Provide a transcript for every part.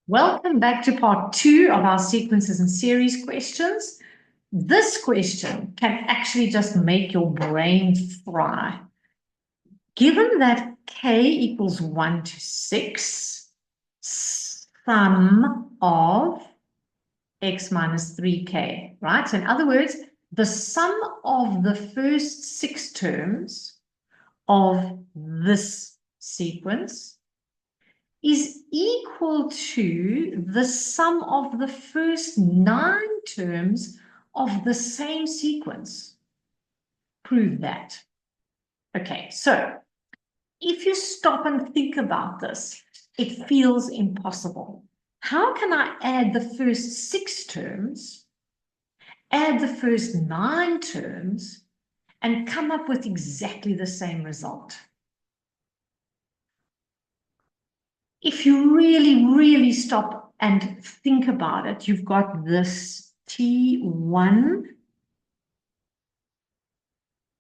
Welcome back to part 2 of our sequences and series questions. This question can actually just make your brain fry. Given that k equals 1 to 6, sum of x minus 3k, right? So in other words, the sum of the first 6 terms of this sequence is equal to the sum of the first 9 terms of the same sequence. Prove that. Okay, so if you stop and think about this, it feels impossible. How can I add the first 6 terms, add the first 9 terms, and come up with exactly the same result? If you really stop and think about it, you've got this T1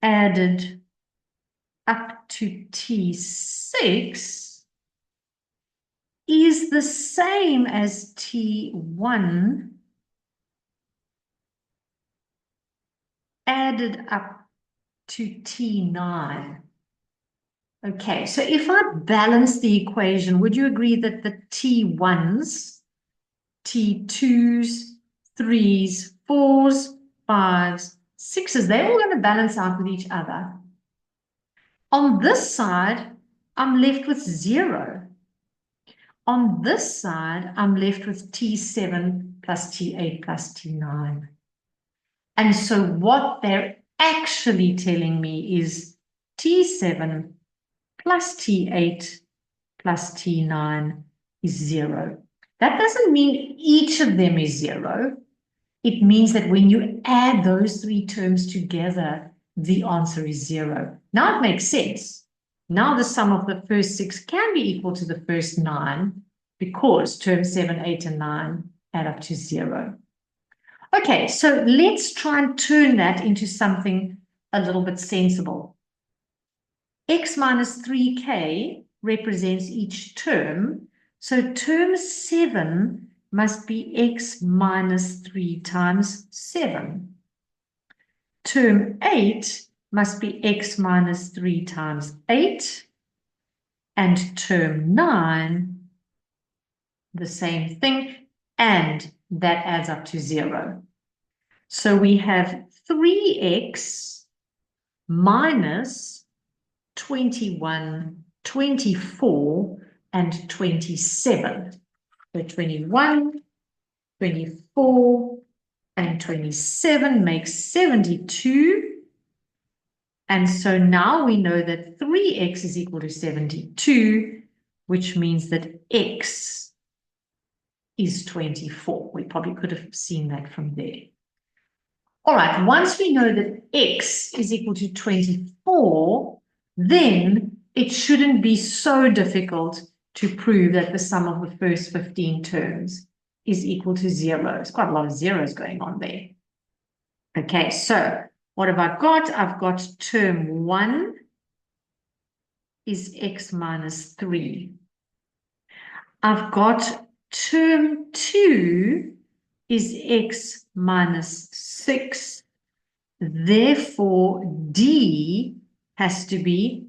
added up to T6 is the same as T1 added up to T9. Okay, so if I balance the equation, would you agree that the T1s, T2s, 3s, 4s, 5s, 6s, they're all going to balance out with each other. On this side, I'm left with 0. On this side, I'm left with T7 plus T8 plus T9. And so what they're actually telling me is T7 plus T8 plus T9 is 0. That doesn't mean each of them is 0. It means that when you add those 3 terms together, the answer is 0. Now it makes sense. Now the sum of the first 6 can be equal to the first 9 because terms 7, 8, and 9 add up to 0. Okay, so let's try and turn that into something a little bit sensible. X minus 3k represents each term, so term 7 must be x minus 3 times 7. Term 8 must be x minus 3 times 8. And term 9, the same thing, and that adds up to 0. So we have 3x minus 21, 24, and 27. So 21, 24, and 27 makes 72. And so now we know that 3x is equal to 72, which means that x is 24. We probably could have seen that from there. All right, once we know that x is equal to 24, then it shouldn't be so difficult to prove that the sum of the first 15 terms is equal to 0. There's quite a lot of zeros going on there. Okay, so what have I got? I've got term 1 is x minus 3. I've got term 2 is x minus 6. Therefore, D has to be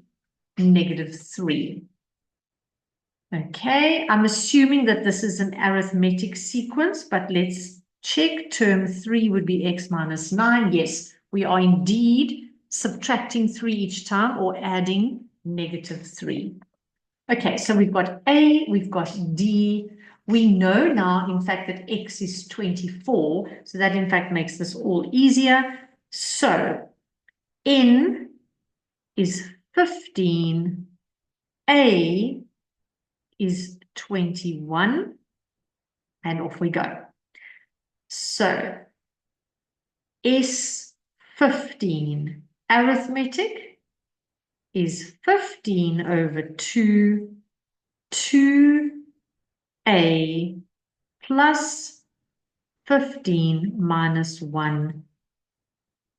negative 3. Okay, I'm assuming that this is an arithmetic sequence, but let's check. Term 3 would be x minus 9. Yes, we are indeed subtracting 3 each time or adding negative 3. Okay, so we've got A, we've got D. We know now, in fact, that x is 24. So that, in fact, makes this all easier. So N is 15. A is 21. And off we go. So S15 arithmetic is 15 over 2, 2a plus 15 minus 1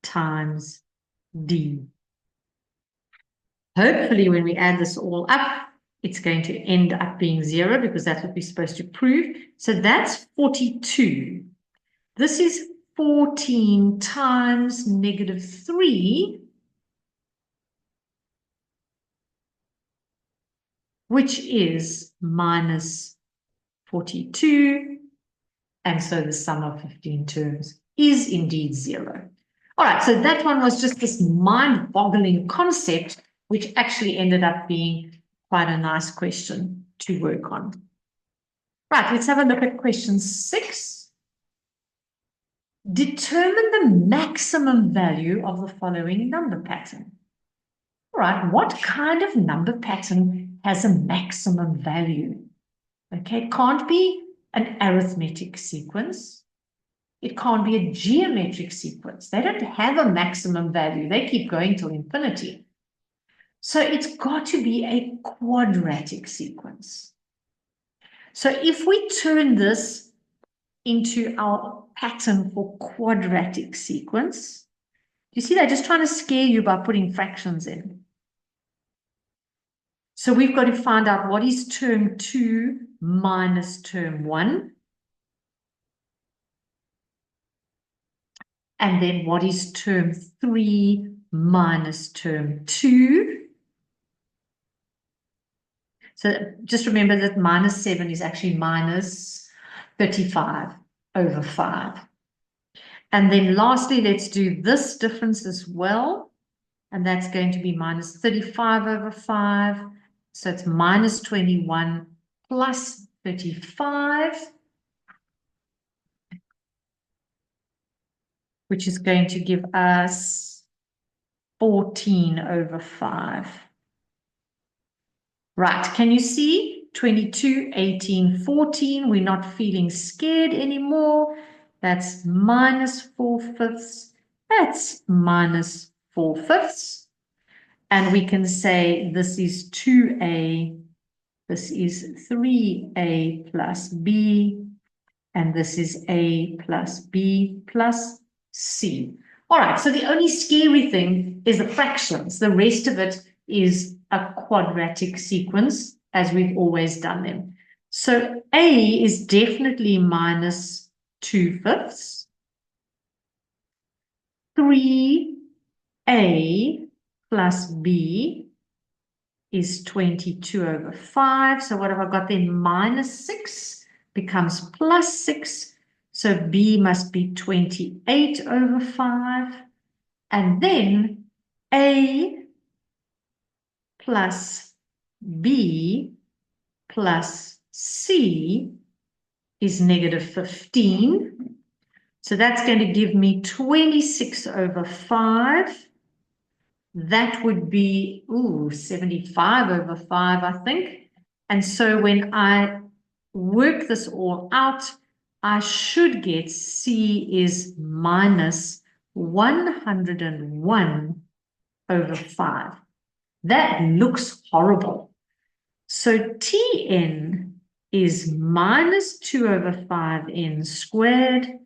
times d. Hopefully, when we add this all up, it's going to end up being 0 because that's what we're supposed to prove. So that's 42. This is 14 times negative 3, which is minus 42. And so the sum of 15 terms is indeed 0. All right, so that one was just this mind-boggling concept, which actually ended up being quite a nice question to work on. Right, let's have a look at question 6. Determine the maximum value of the following number pattern. All right, what kind of number pattern has a maximum value? Okay, it can't be an arithmetic sequence. It can't be a geometric sequence. They don't have a maximum value. They keep going till infinity. So it's got to be a quadratic sequence. So if we turn this into our pattern for quadratic sequence, you see they're just trying to scare you by putting fractions in. So we've got to find out what is term 2 minus term 1. And then what is term 3 minus term 2? So just remember that minus 7 is actually minus 35 over 5. And then lastly, let's do this difference as well. And that's going to be minus 35 over 5. So it's minus 21 plus 35, which is going to give us 14 over 5. Right, can you see? 22, 18, 14. We're not feeling scared anymore. That's minus 4/5. That's minus 4/5. And we can say this is 2a, this is 3a plus b, and this is a plus b plus c. All right, so the only scary thing is the fractions. The rest of it is a quadratic sequence, as we've always done them. So a is definitely minus 2/5. 3a plus b is 22 over 5. So what have I got then? Minus 6 becomes plus 6. So b must be 28 over 5. And then a plus b plus c is negative 15. So that's going to give me 26 over 5. That would be, 75 over 5, I think. And so when I work this all out, I should get C is minus 101 over 5. That looks horrible. So Tn is minus 2 over 5n squared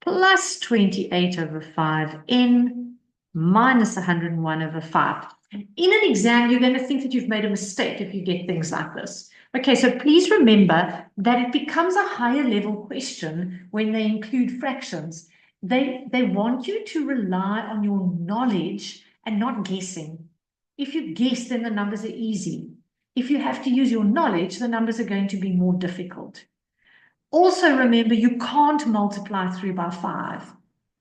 plus 28 over 5n minus 101 over 5. In an exam, you're going to think that you've made a mistake if you get things like this. Okay, so please remember that it becomes a higher level question when they include fractions. They want you to rely on your knowledge and not guessing. If you guess, then the numbers are easy. If you have to use your knowledge, the numbers are going to be more difficult. Also remember, you can't multiply through by 5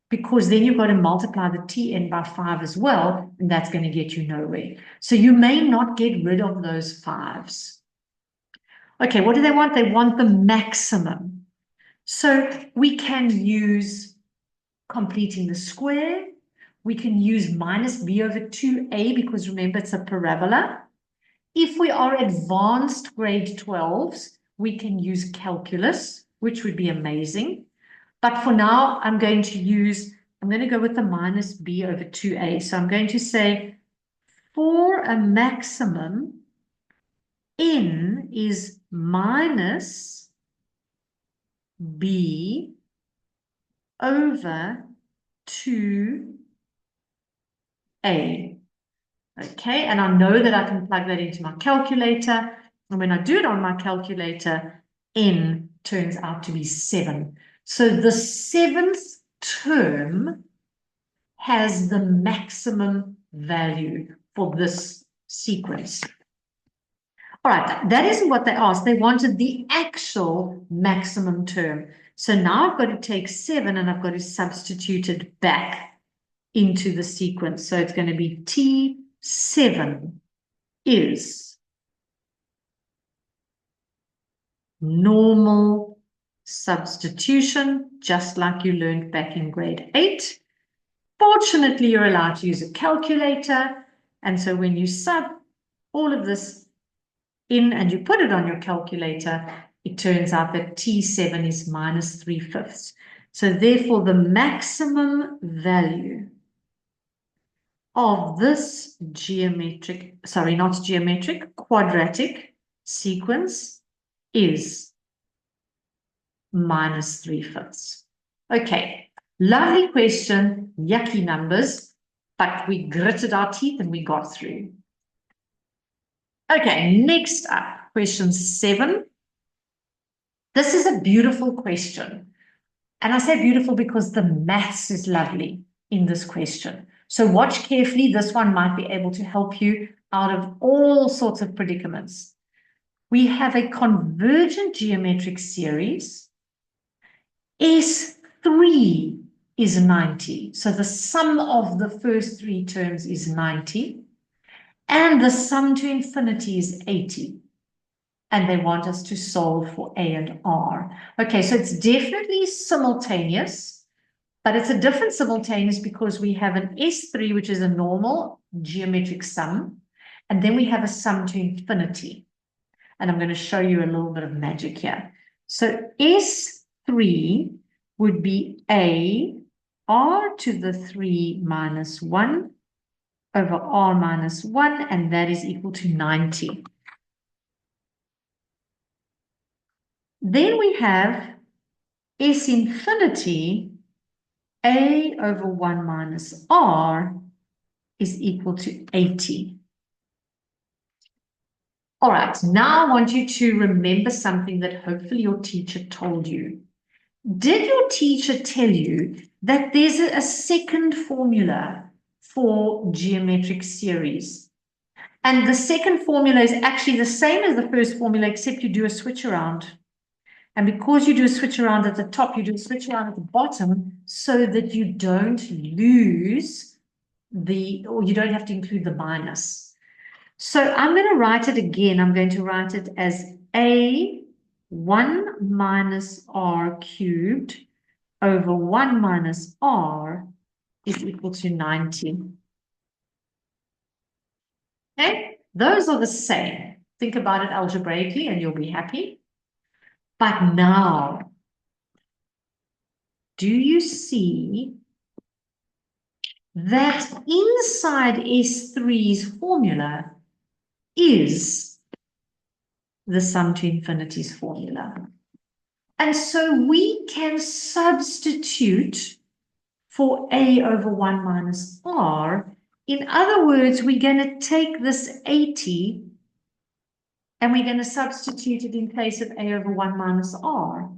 because then you've got to multiply the Tn by 5 as well, and that's going to get you nowhere. So you may not get rid of those 5s. Okay, what do they want? They want the maximum. So we can use completing the square. We can use minus b over 2a because remember it's a parabola. If we are advanced grade 12s, we can use calculus, which would be amazing. But for now, I'm going to go with the minus b over 2a. So I'm going to say for a maximum, n is minus b over 2a. Okay, and I know that I can plug that into my calculator. And when I do it on my calculator, n turns out to be 7. So the 7th term has the maximum value for this sequence. All right, that isn't what they asked. They wanted the actual maximum term. So now I've got to take 7 and I've got to substitute it back into the sequence. So it's going to be T7 is normal substitution, just like you learned back in grade 8. Fortunately, you're allowed to use a calculator. And so when you sub all of this in and you put it on your calculator, it turns out that T7 is minus 3/5. So therefore, the maximum value of this quadratic sequence is minus 3/5. Okay, lovely question, yucky numbers, but we gritted our teeth and we got through. Okay, next up, question 7. This is a beautiful question. And I say beautiful because the maths is lovely in this question. So watch carefully. This one might be able to help you out of all sorts of predicaments. We have a convergent geometric series. S3 is 90. So the sum of the first 3 terms is 90. And the sum to infinity is 80. And they want us to solve for A and R. Okay, so it's definitely simultaneous, but it's a different simultaneous because we have an S3, which is a normal geometric sum, and then we have a sum to infinity. And I'm going to show you a little bit of magic here. So S3 would be A R to the 3 minus 1 over R minus 1, and that is equal to 90. Then we have S infinity, A over 1 minus R is equal to 80. All right, now I want you to remember something that hopefully your teacher told you. Did your teacher tell you that there's a second formula for geometric series? And the second formula is actually the same as the first formula, except you do a switch around. And because you do a switch around at the top, you do a switch around at the bottom so that you don't lose or you don't have to include the minus. So I'm going to write it again. I'm going to write it as A 1 minus R cubed over 1 minus R is equal to 90. Okay, those are the same. Think about it algebraically and you'll be happy. But now, do you see that inside S3's formula is the sum to infinity's formula? And so we can substitute for A over 1 minus R. In other words, we're going to take this 80 and we're going to substitute it in place of A over 1 minus R.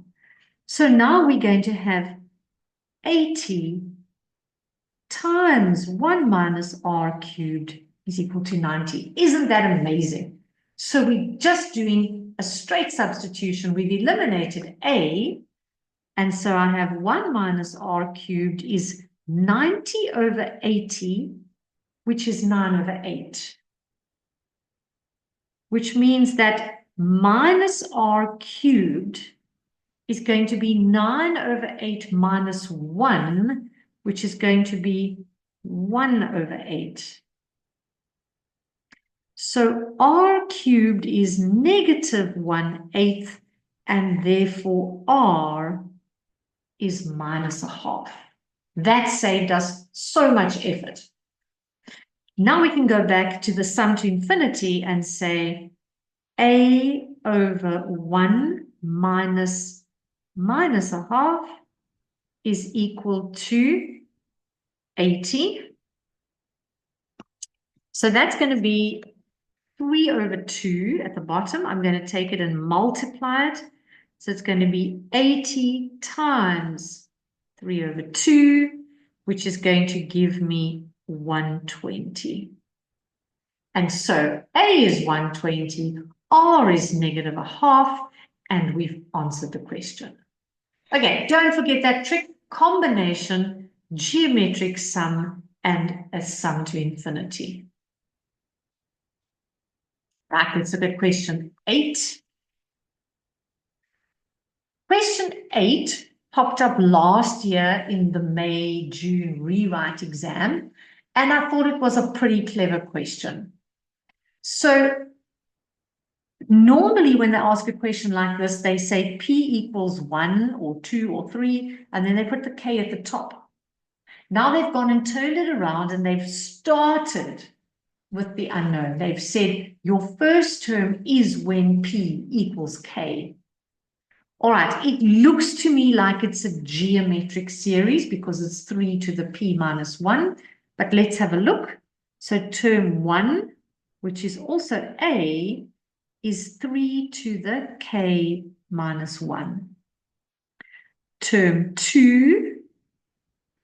So now we're going to have 80 times 1 minus R cubed is equal to 90. Isn't that amazing? So we're just doing a straight substitution. We've eliminated A, and so I have 1 minus R cubed is 90 over 80, which is 9 over 8. Which means that minus R cubed is going to be 9 over 8 minus 1, which is going to be 1 over 8. So R cubed is negative 1/8, and therefore R is minus a half. That saved us so much effort. Now we can go back to the sum to infinity and say A over 1 minus a half is equal to 80. So that's going to be 3 over 2 at the bottom. I'm going to take it and multiply it. So it's going to be 80 times 3 over 2, which is going to give me 120. And so A is 120, R is negative a half, and we've answered the question. Okay, don't forget that trick, combination, geometric sum, and a sum to infinity. Right, let's look at question 8. Question 8 popped up last year in the May-June rewrite exam, and I thought it was a pretty clever question. So normally when they ask a question like this, they say P equals 1 or 2 or 3, and then they put the K at the top. Now they've gone and turned it around and they've started with the unknown. They've said your first term is when P equals K. All right, it looks to me like it's a geometric series because it's 3 to the P minus 1, but let's have a look. So term 1, which is also A, is 3 to the K minus 1. Term 2,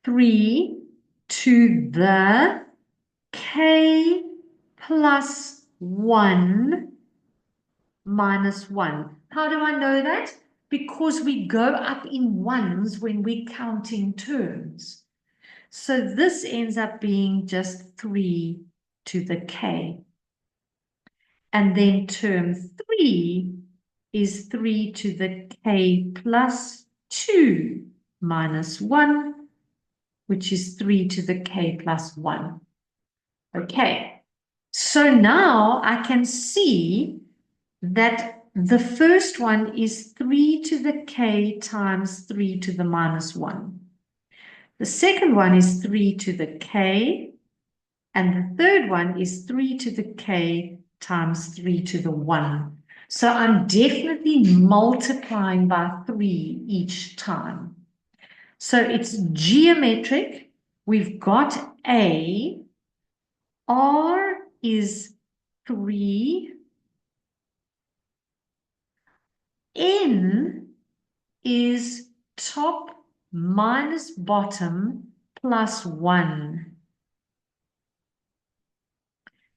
3 to the K plus 1 minus 1. How do I know that? Because we go up in ones when we're counting terms. So this ends up being just 3 to the K. And then term 3 is 3 to the K plus 2 minus 1, which is 3 to the K plus 1. Okay, so now I can see that the first one is 3 to the K times 3 to the minus 1. The second one is 3 to the K, and the third one is 3 to the K times 3 to the 1. So I'm definitely multiplying by 3 each time. So it's geometric. We've got A. R is 3. N is top minus bottom plus 1.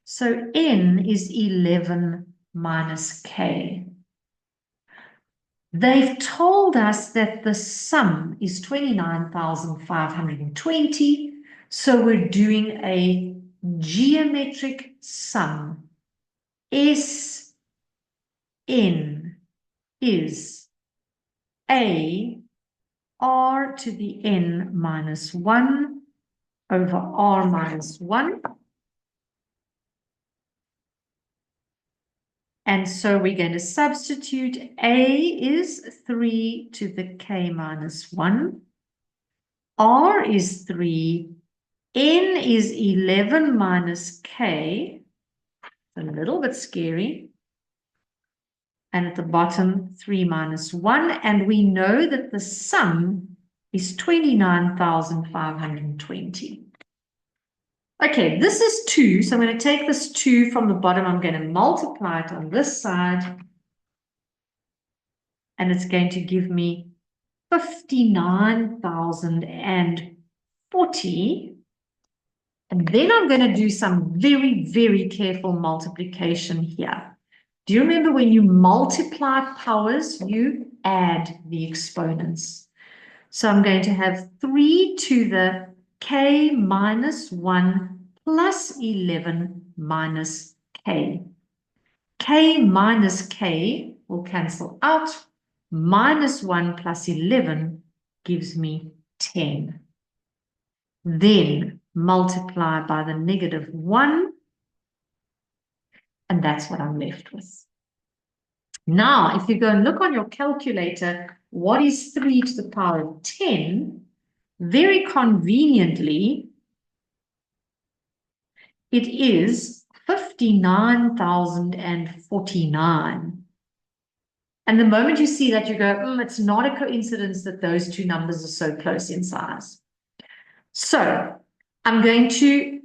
So N is 11 minus K. They've told us that the sum is 29,520. So we're doing a geometric sum. S N is A R to the N minus 1 over R minus 1. And so we're going to substitute. A is 3 to the K minus 1. R is 3. N is 11 minus K. A little bit scary. And at the bottom, 3 minus 1. And we know that the sum is 29,520. Okay, this is 2. So I'm going to take this 2 from the bottom. I'm going to multiply it on this side. And it's going to give me 59,040. And then I'm going to do some very, very careful multiplication here. Do you remember when you multiply powers, you add the exponents? So I'm going to have 3 to the K minus 1 plus 11 minus K. K minus K will cancel out. Minus 1 plus 11 gives me 10. Then multiply by the negative 1. And that's what I'm left with. Now, if you go and look on your calculator, what is 3 to the power of 10? Very conveniently, it is 59,049. And the moment you see that, you go, it's not a coincidence that those two numbers are so close in size. So I'm going to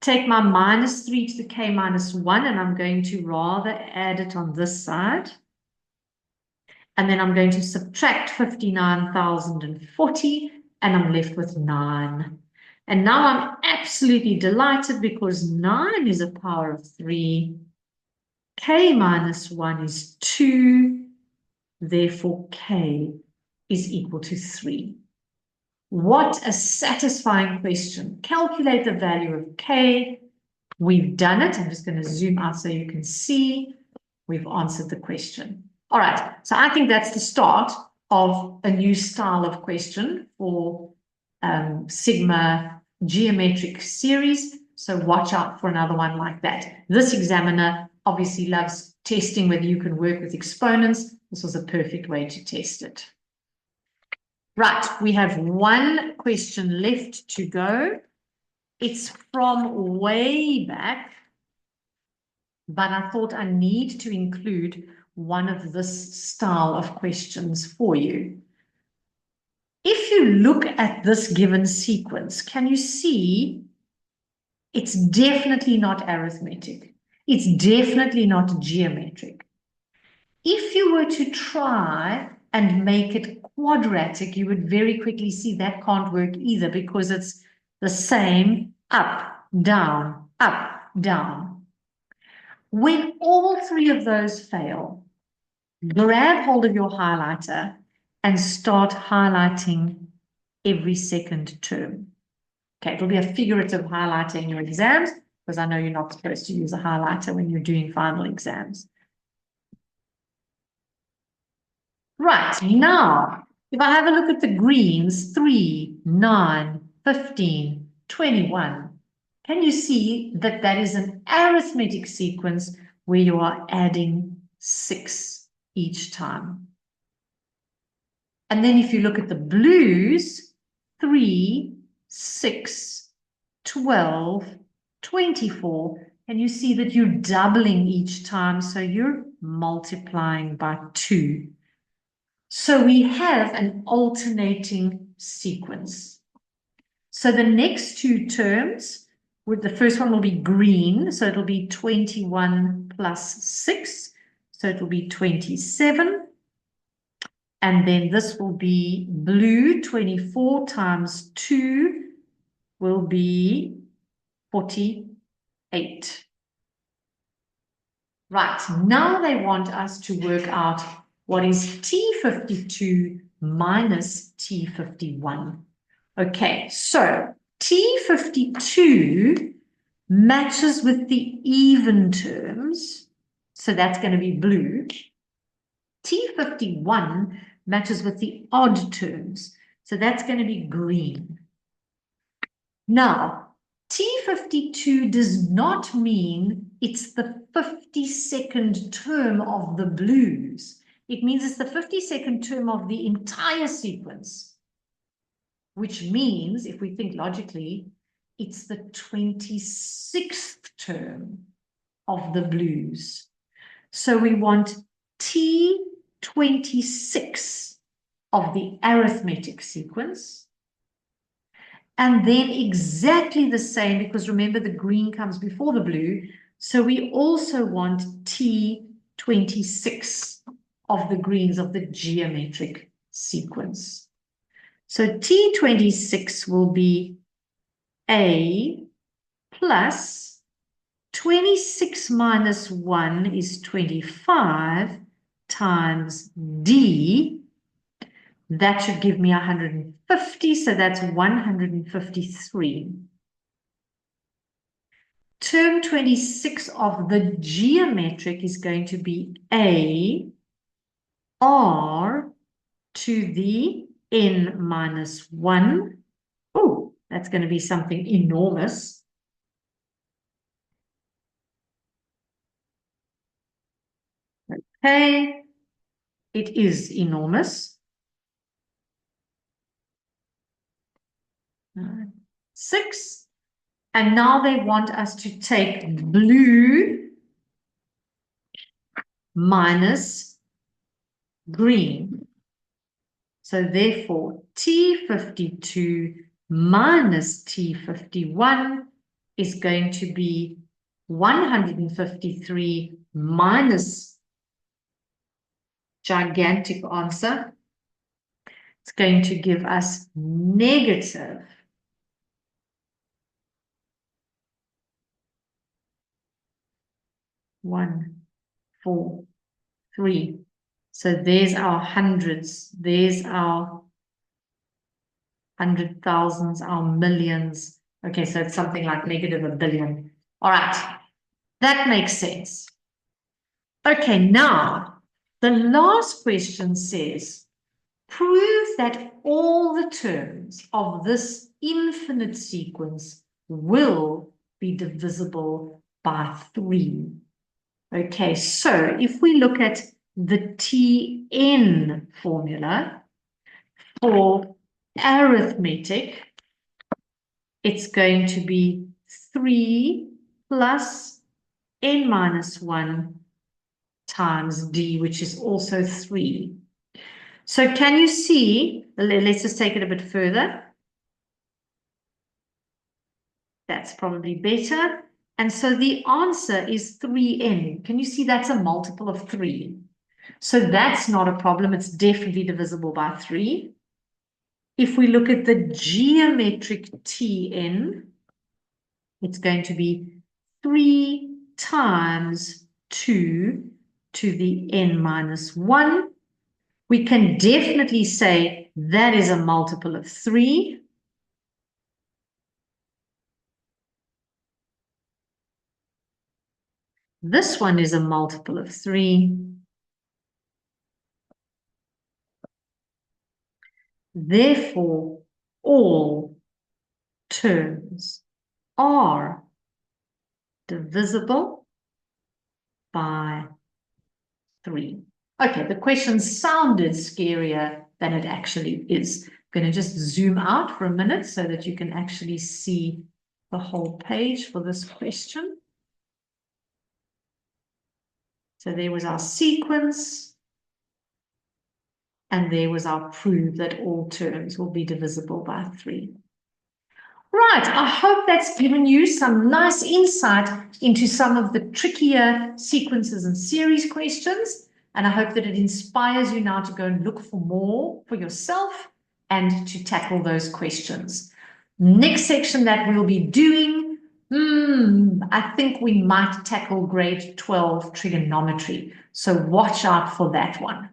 take my minus 3 to the k minus 1, and I'm going to rather add it on this side. And then I'm going to subtract 59,040, and I'm left with 9. And now I'm absolutely delighted because 9 is a power of 3. K minus 1 is 2. Therefore, k is equal to 3. What a satisfying question. Calculate the value of k. We've done it. I'm just going to zoom out so you can see. We've answered the question. All right, so I think that's the start of a new style of question for Sigma geometric series. So watch out for another one like that. This examiner obviously loves testing whether you can work with exponents. This was a perfect way to test it. Right, we have one question left to go. It's from way back, but I thought I need to include one of this style of questions for you. If you look at this given sequence, can you see it's definitely not arithmetic? It's definitely not geometric. If you were to try and make it quadratic, you would very quickly see that can't work either because it's the same up, down, up, down. When all three of those fail, grab hold of your highlighter and start highlighting every second term. Okay, it'll be a figurative highlighter in your exams because I know you're not supposed to use a highlighter when you're doing final exams. Right, now, if I have a look at the greens, 3, 9, 15, 21, can you see that that is an arithmetic sequence where you are adding 6 each time? And then if you look at the blues, 3, 6, 12, 24, and you see that you're doubling each time, so you're multiplying by 2. So we have an alternating sequence. So the next two terms, the first one will be green, so it'll be 21 plus 6, so it'll be 27. And then this will be blue, 24 times 2 will be 48. Right, now they want us to work out what is T52 minus T51. Okay, so T52 matches with the even terms, so that's going to be blue. T51 matches with the odd terms, so that's going to be green. Now, T52 does not mean it's the 52nd term of the blues. It means it's the 52nd term of the entire sequence, which means, if we think logically, it's the 26th term of the blues. So we want T26 of the arithmetic sequence. And then exactly the same, because remember the green comes before the blue. So we also want T26 of the greens of the geometric sequence. So T26 will be A plus 26 minus 1 is 25 times D. That should give me 150, so that's 153. Term 26 of the geometric is going to be A R to the n minus 1. Oh, that's going to be something enormous. Okay, it is enormous. 6. And now they want us to take blue minus green. So therefore, T52 minus T51 is going to be 153 minus gigantic answer. It's going to give us negative 143. So there's our hundreds, there's our 100,000s, our millions. Okay, so it's something like negative a billion. All right, that makes sense. Okay, now the last question says, prove that all the terms of this infinite sequence will be divisible by 3. Okay, so if we look at the Tn formula for arithmetic, it's going to be 3 plus n minus 1 times d, which is also 3. So can you see, let's just take it a bit further. That's probably better. And so the answer is 3n. Can you see that's a multiple of 3? So that's not a problem. It's definitely divisible by 3. If we look at the geometric Tn, it's going to be 3 times 2 to the n minus 1. We can definitely say that is a multiple of 3. This one is a multiple of 3. Therefore, all terms are divisible by 3. Okay, the question sounded scarier than it actually is. I'm going to just zoom out for a minute so that you can actually see the whole page for this question. So there was our sequence, and there was our proof that all terms will be divisible by 3. Right, I hope that's given you some nice insight into some of the trickier sequences and series questions. And I hope that it inspires you now to go and look for more for yourself and to tackle those questions. Next section that we'll be doing, I think we might tackle grade 12 trigonometry. So watch out for that one.